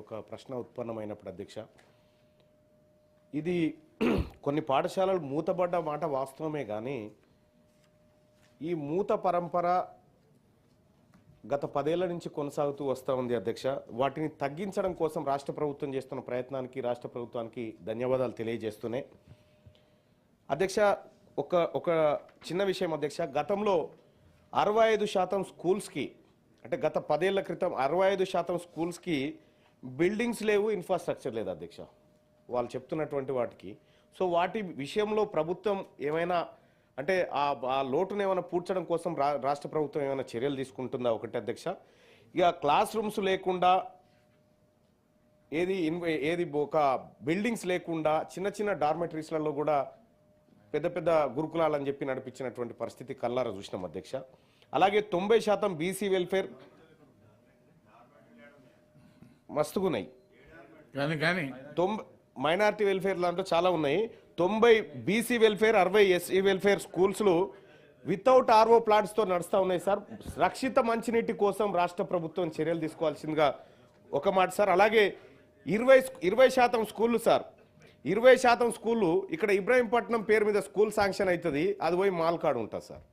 ఒక ప్రశ్న ఉత్పన్నమైనప్పుడు అధ్యక్ష, ఇది కొన్ని పాఠశాలలు మూతబడ్డ మాట వాస్తవమే కానీ ఈ మూత పరంపర గత 10 ఏళ్ల నుంచి కొనసాగుతూ వస్తూ ఉంది అధ్యక్ష. వాటిని తగ్గించడం కోసం రాష్ట్ర ప్రభుత్వం చేస్తున్న ప్రయత్నానికి రాష్ట్ర ప్రభుత్వానికి ధన్యవాదాలు తెలియజేస్తూనే అధ్యక్ష, ఒక చిన్న విషయం అధ్యక్ష, గతంలో 65% స్కూల్స్కి, అంటే గత 10 ఏళ్ల క్రితం 65% స్కూల్స్కి బిల్డింగ్స్ లేవు, ఇన్ఫ్రాస్ట్రక్చర్ లేదు అధ్యక్ష వాళ్ళు చెప్తున్నటువంటి వాటికి. సో వాటి విషయంలో ప్రభుత్వం ఏమైనా అంటే ఆ లోటును ఏమైనా పూడ్చడం కోసం రాష్ట్ర ప్రభుత్వం ఏమైనా చర్యలు తీసుకుంటుందా ఒకటి అధ్యక్ష. ఇక క్లాస్ రూమ్స్ లేకుండా ఏది ఒక బిల్డింగ్స్ లేకుండా చిన్న చిన్న డార్మెటరీస్లలో కూడా పెద్ద పెద్ద గురుకులాలని చెప్పి నడిపించినటువంటి పరిస్థితి కల్లారా చూసినాం అధ్యక్ష. అలాగే 90% బీసీ వెల్ఫేర్ మస్తుగున్నాయి కానీ మైనారిటీ వెల్ఫేర్ లాంటివి చాలా ఉన్నాయి. 90 బీసీ వెల్ఫేర్, 60 ఎస్సీ వెల్ఫేర్ స్కూల్స్లు వితౌట్ ఆర్ఓ ప్లాట్స్తో నడుస్తూ ఉన్నాయి సార్. రక్షిత మంచినీటి కోసం రాష్ట్ర ప్రభుత్వం చర్యలు తీసుకోవాల్సిందిగా ఒక మాట సార్. అలాగే 20% స్కూళ్ళు సార్, 20% స్కూళ్ళు ఇక్కడ ఇబ్రాహీంపట్నం పేరు మీద స్కూల్ శాంక్షన్ అవుతుంది, అది పోయి మాల్కాడు ఉంటుంది సార్.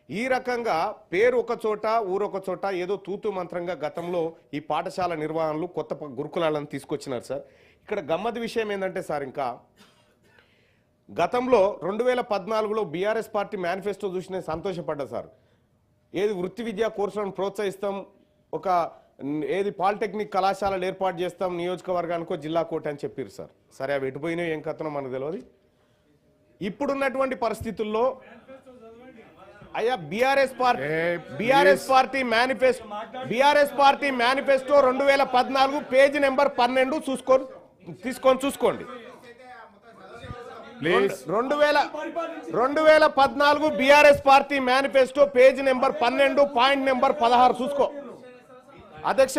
ఈ రకంగా పేరు ఒక చోట ఊరొక చోట ఏదో తూతు మంత్రంగా గతంలో ఈ పాఠశాల నిర్వహణలు కొత్త గురుకులాలను తీసుకొచ్చినారు సార్. ఇక్కడ గమ్మత్ విషయం ఏంటంటే సార్, ఇంకా గతంలో 2014లో బీఆర్ఎస్ పార్టీ మేనిఫెస్టో చూసి నేను సంతోషపడ్డా సార్. ఏది వృత్తి విద్యా కోర్సులను ప్రోత్సహిస్తాం, ఒక ఏది పాలిటెక్నిక్ కళాశాలలు ఏర్పాటు చేస్తాం నియోజకవర్గానికో జిల్లా కోట అని చెప్పారు సార్. సరే అవి ఎటుపోయినాయో ఏం కథనో మనకు తెలియదు. ఇప్పుడున్నటువంటి పరిస్థితుల్లో అయ్యా BRS party manifesto 2014 page number 12 చూసుకోండి. 2014 BRS party manifesto page number 12 point number 16 చూసుకో అధ్యక్ష.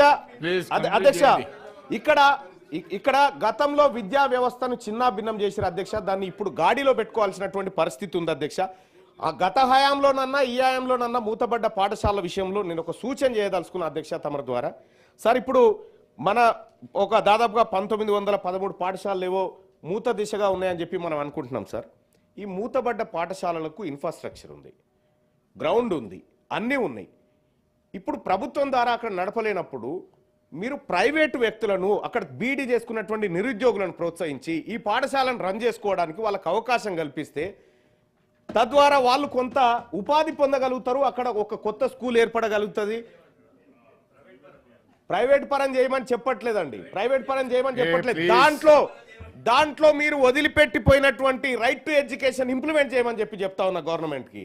ఇక్కడ గతంలో విద్యా వ్యవస్థను చిన్న భిన్నం చేశారు అధ్యక్ష. దాన్ని ఇప్పుడు గాడిలో పెట్టుకోవాల్సినటువంటి పరిస్థితి ఉంది అధ్యక్ష. ఆ గత హయాంలోనన్నా ఈ హయాంలోనన్నా మూతబడ్డ పాఠశాల విషయంలో నేను ఒక సూచన చేయదలుచుకున్న అధ్యక్ష తమరి ద్వారా సార్. ఇప్పుడు మన ఒక దాదాపుగా 1913 పాఠశాలలు ఏవో మూత దిశగా ఉన్నాయని చెప్పి మనం అనుకుంటున్నాం సార్. ఈ మూతబడ్డ పాఠశాలలకు ఇన్ఫ్రాస్ట్రక్చర్ ఉంది, గ్రౌండ్ ఉంది, అన్నీ ఉన్నాయి. ఇప్పుడు ప్రభుత్వం ద్వారా అక్కడ నడపలేనప్పుడు మీరు ప్రైవేటు వ్యక్తులను అక్కడ బీడీ చేసుకున్నటువంటి నిరుద్యోగులను ప్రోత్సహించి ఈ పాఠశాలను రన్ చేసుకోవడానికి వాళ్ళకు అవకాశం కల్పిస్తే తద్వారా వాళ్ళు కొంత ఉపాధి పొందగలుగుతారు, అక్కడ ఒక కొత్త స్కూల్ ఏర్పడగలుగుతుంది. ప్రైవేట్ పరం చేయమని చెప్పట్లేదండి, ప్రైవేట్ పరం చేయమని చెప్పట్లేదు. దాంట్లో మీరు వదిలిపెట్టిపోయినటువంటి రైట్ టు ఎడ్యుకేషన్ ఇంప్లిమెంట్ చేయమని చెప్తా ఉన్నా గవర్నమెంట్కి.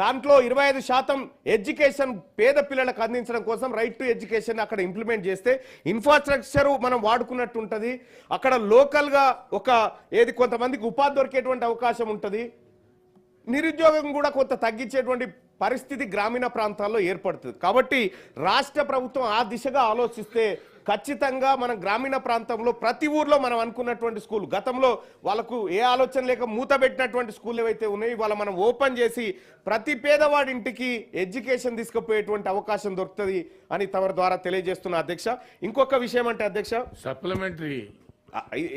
దాంట్లో 25% ఎడ్యుకేషన్ పేద పిల్లలకు అందించడం కోసం రైట్ టు ఎడ్యుకేషన్ అక్కడ ఇంప్లిమెంట్ చేస్తే ఇన్ఫ్రాస్ట్రక్చర్ మనం వాడుకున్నట్టు ఉంటుంది. అక్కడ లోకల్గా కొంతమందికి ఉపాధి దొరికేటువంటి అవకాశం ఉంటుంది. నిరుద్యోగం కూడా కొంత తగ్గించేటువంటి పరిస్థితి గ్రామీణ ప్రాంతాల్లో ఏర్పడుతుంది. కాబట్టి రాష్ట్ర ప్రభుత్వం ఆ దిశగా ఆలోచిస్తే ఖచ్చితంగా మనం గ్రామీణ ప్రాంతంలో ప్రతి ఊర్లో మనం అనుకున్నటువంటి స్కూల్, గతంలో వాళ్ళకు ఏ ఆలోచన లేక మూతబెట్టినటువంటి స్కూల్ ఏవైతే ఉన్నాయో ఇవాళ మనం ఓపెన్ చేసి ప్రతి పేదవాడి ఇంటికి ఎడ్యుకేషన్ తీసుకుపోయేటువంటి అవకాశం దొరుకుతుంది అని తమ ద్వారా తెలియజేస్తున్న అధ్యక్ష. ఇంకొక విషయం అంటే అధ్యక్ష, సప్లిమెంటరీ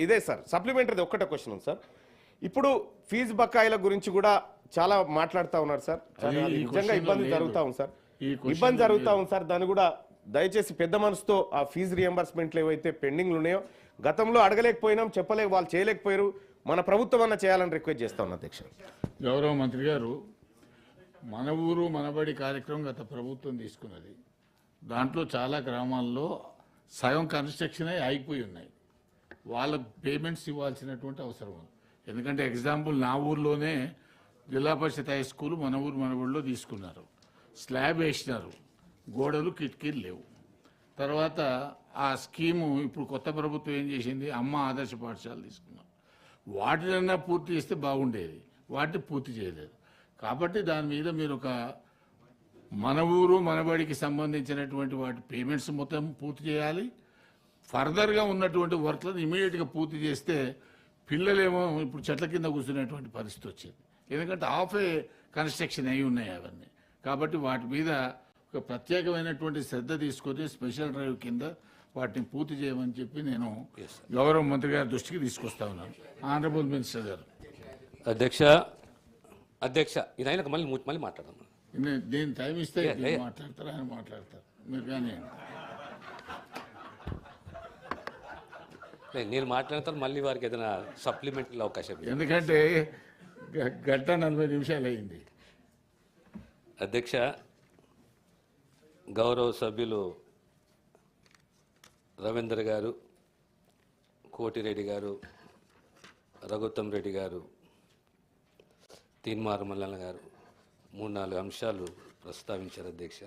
ఇదే సార్, సప్లిమెంటరీ ఒక్కటే క్వశ్చన్ ఉంది సార్. ఇప్పుడు ఫీజు బకాయిల గురించి కూడా చాలా మాట్లాడుతూ ఉన్నారు సార్. నిజంగా ఇబ్బంది జరుగుతూ ఉంది సార్. దాన్ని కూడా దయచేసి పెద్ద మనసుతో ఆ ఫీజు రియంబర్స్మెంట్లు ఏవైతే పెండింగ్లు ఉన్నాయో గతంలో అడగలేకపోయినాం, వాళ్ళు చేయలేకపోయారు, మన ప్రభుత్వం అన్న చేయాలని రిక్వెస్ట్ చేస్తా ఉన్నా అధ్యక్ష. గౌరవ మంత్రి గారు, మన ఊరు మనబడి కార్యక్రమం గత ప్రభుత్వం తీసుకున్నది. దాంట్లో చాలా గ్రామాల్లో సగం కన్స్ట్రక్షన్ అయిపోయి ఉన్నాయి. వాళ్ళకు పేమెంట్స్ ఇవ్వాల్సినటువంటి అవసరం ఉంది. ఎందుకంటే ఎగ్జాంపుల్ నా ఊర్లోనే జిల్లా పరిషత్ హై స్కూల్ మన ఊరు మనబడిలో తీసుకున్నారు. స్లాబ్ వేసినారు, గోడలు కిటికీలు లేవు. తర్వాత ఆ స్కీము ఇప్పుడు కొత్త ప్రభుత్వం ఏం చేసింది, అమ్మ ఆదర్శ పాఠశాల తీసుకున్నారు. వాటినన్నా పూర్తి చేస్తే బాగుండేది, వాటిని పూర్తి చేయలేదు. కాబట్టి దాని మీద మీరు ఒక మన ఊరు మనబడికి సంబంధించినటువంటి వాటి పేమెంట్స్ మొత్తం పూర్తి చేయాలి. ఫర్దర్గా ఉన్నటువంటి వర్క్లను ఇమీడియట్గా పూర్తి చేస్తే పిల్లలేమో ఇప్పుడు చెట్ల కింద కూర్చునేటువంటి పరిస్థితి వచ్చింది. ఎందుకంటే హాఫ్ ఏ కన్స్ట్రక్షన్ అయి ఉన్నాయి అవన్నీ. కాబట్టి వాటి మీద ఒక ప్రత్యేకమైనటువంటి శ్రద్ధ తీసుకొని స్పెషల్ డ్రైవ్ కింద వాటిని పూర్తి చేయమని చెప్పి నేను గౌరవ మంత్రి గారి దృష్టికి తీసుకొస్తా ఉన్నాను. ఆనరబుల్ మినిస్టర్ గారు. అధ్యక్ష ఇది అయినాక మళ్ళీ మాట్లాడదాం. దీని టైం ఇస్తే మాట్లాడతారు, ఆయన మాట్లాడతారు. మీరు కానీ నేను మాట్లాడిన తర్వాత మళ్ళీ వారికి ఏదైనా సప్లిమెంటరీ అవకాశం ఇవ్వండి. ఎందుకంటే గంట 40 నిమిషాలు అయింది. అధ్యక్ష, గౌరవ సభ్యులు రవీంద్ర గారు, కోటిరెడ్డి గారు, రఘుత్తం రెడ్డి గారు, తీన్మార్ మల్లన్న గారు 3-4 అంశాలు ప్రస్తావించారు. అధ్యక్ష,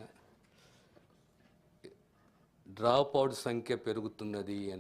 డ్రాప్ అవుట్ సంఖ్య పెరుగుతున్నది అని